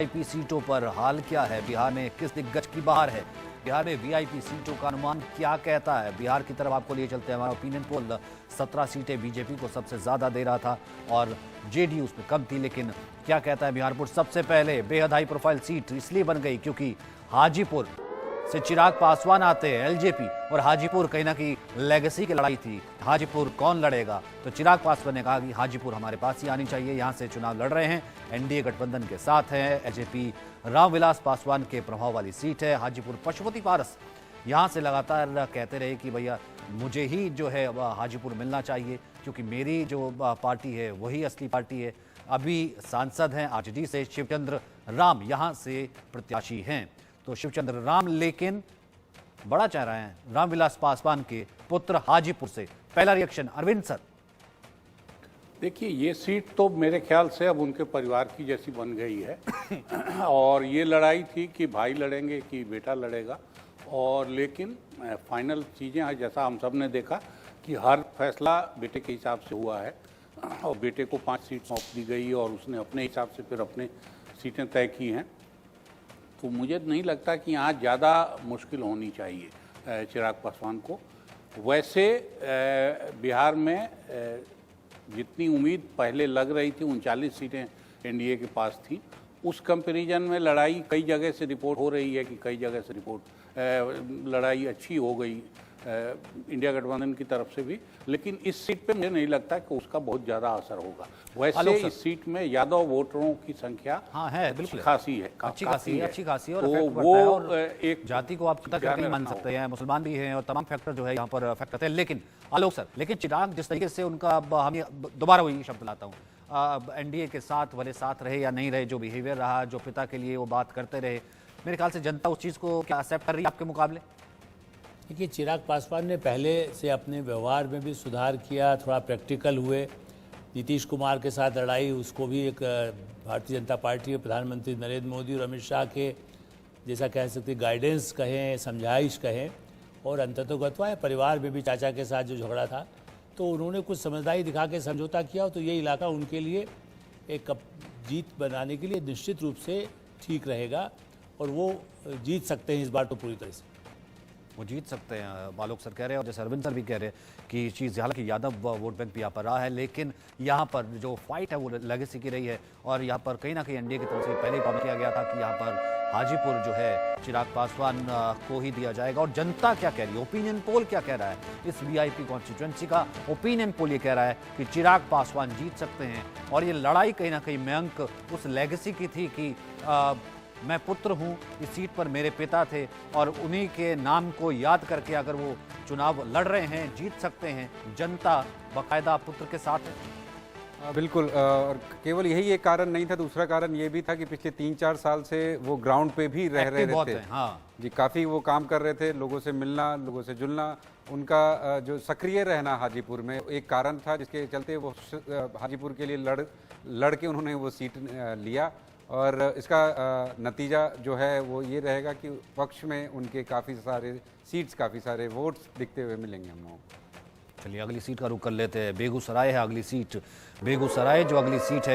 VIP सीटों पर हाल क्या है? बिहार में किस दिग्गज की बहार है? बिहार में वीआईपी सीटों का अनुमान क्या कहता है? बिहार की तरफ आपको लिए चलते हैं। हमारा ओपिनियन पोल 17 सीटें बीजेपी को सबसे ज्यादा दे रहा था और जेडीयू उसमें कम थी, लेकिन क्या कहता है बिहारपुर? सबसे पहले बेहद हाई प्रोफाइल सीट इसलिए बन गई क्योंकि हाजीपुर से चिराग पासवान आते हैं, एलजेपी, और हाजीपुर कहीं ना कहीं लेगेसी की लड़ाई थी। हाजीपुर कौन लड़ेगा? तो चिराग पासवान ने कहा कि हाजीपुर हमारे पास ही आनी चाहिए। यहां से चुनाव लड़ रहे हैं, एनडीए गठबंधन के साथ है। एलजेपी रामविलास पासवान के प्रभाव वाली सीट है हाजीपुर। पशुपति पारस यहां से लगातार कहते रहे कि भैया मुझे ही जो है हाजीपुर मिलना चाहिए क्योंकि मेरी जो पार्टी है वही असली पार्टी है। अभी सांसद हैं आरजेडी से शिवचंद्र राम, यहां से प्रत्याशी हैं। तो शिवचंद्र राम लेकिन बड़ा चेहरा है रामविलास पासवान के पुत्र हाजीपुर से। पहला रिएक्शन अरविंद सर। देखिए, ये सीट तो मेरे ख्याल से अब उनके परिवार की जैसी बन गई है और ये लड़ाई थी कि भाई लड़ेंगे कि बेटा लड़ेगा। और लेकिन फाइनल चीज़ें हैं, जैसा हम सब ने देखा कि हर फैसला बेटे के हिसाब से हुआ है और बेटे को 5 सीट सौंप दी गई और उसने अपने हिसाब से फिर अपने सीटें तय की हैं। तो मुझे नहीं लगता कि यहाँ ज़्यादा मुश्किल होनी चाहिए चिराग पासवान को। वैसे बिहार में जितनी उम्मीद पहले लग रही थी, 39 सीटें एनडीए के पास थी, उस कंपैरिजन में लड़ाई कई जगह से रिपोर्ट हो रही है कि कई जगह से लड़ाई अच्छी हो गई इंडिया गठबंधन की तरफ से भी। लेकिन इस सीट पे मुझे नहीं लगता कि उसका बहुत ज़्यादा असर होगा। वैसे इस सीट में यादव वोटरों की संख्या है बिल्कुल खासी है, अच्छी खासी है और तो वो एक जाति को आप नहीं मान सकते हैं, मुसलमान भी हैं और तमाम फैक्टर जो है यहाँ पर अफेक्ट करते हैं। लेकिन आलोक सर, लेकिन चिराग जिस तरीके से उनका, हम दोबारा वही शब्द लाता हूँ, एनडीए के साथ भले साथ रहे या नहीं रहे, जो बिहेवियर रहा, जो पिता के लिए वो बात करते रहे, मेरे ख्याल से जनता उस चीज़ को क्या एक्सेप्ट कर रही है आपके मुकाबले? देखिए, चिराग पासवान ने पहले से अपने व्यवहार में भी सुधार किया, थोड़ा प्रैक्टिकल हुए। नीतीश कुमार के साथ लड़ाई, उसको भी एक भारतीय जनता पार्टी के प्रधानमंत्री नरेंद्र मोदी और अमित शाह के जैसा कह सकते गाइडेंस कहें, समझाइश कहें, और अंततोगत्वा परिवार में भी चाचा के साथ जो झगड़ा था, तो उन्होंने कुछ समझदारी दिखा के समझौता किया। तो ये इलाका उनके लिए एक जीत बनाने के लिए निश्चित रूप से ठीक रहेगा और वो जीत सकते हैं इस बार तो पूरी तरह से। वो जीत सकते हैं, आलोक सर कह रहे हैं और जैसे अरविंद सर भी कह रहे हैं कि चीज़, हालांकि यादव वोट बैंक भी यहाँ पर रहा है, लेकिन यहाँ पर जो फाइट है वो लेगेसी की रही है। और यहाँ पर कहीं ना कहीं एनडीए की तरफ से पहले ही कॉम किया गया था कि यहाँ पर हाजीपुर जो है चिराग पासवान को ही दिया जाएगा। और जनता क्या कह रही है? ओपिनियन पोल क्या कह रहा है? इस वीआईपी कॉन्स्टिट्यूएंसी का ओपिनियन पोल ये कह रहा है कि चिराग पासवान जीत सकते हैं। और ये लड़ाई कहीं ना कहीं मयंक उस लेगेसी की थी कि मैं पुत्र हूं, इस सीट पर मेरे पिता थे और उन्हीं के नाम को याद करके अगर वो चुनाव लड़ रहे हैं, जीत सकते हैं। जनता बाकायदा पुत्र के साथ है। बिल्कुल, और केवल यही एक कारण नहीं था, दूसरा कारण ये भी था कि पिछले 3-4 साल से वो ग्राउंड पे भी रह रहे थे। हाँ जी, काफ़ी वो काम कर रहे थे, लोगों से मिलना, लोगों से जुलना, उनका जो सक्रिय रहना हाजीपुर में एक कारण था जिसके चलते वो हाजीपुर के लिए लड़ के उन्होंने वो सीट लिया। और इसका नतीजा जो है वो ये रहेगा कि पक्ष में उनके काफ़ी सारे सीट्स, काफ़ी सारे वोट्स दिखते हुए मिलेंगे हम लोगों को। चलिए अगली सीट का रुख कर लेते हैं। बेगूसराय है अगली सीट। बेगूसराय जो अगली सीट है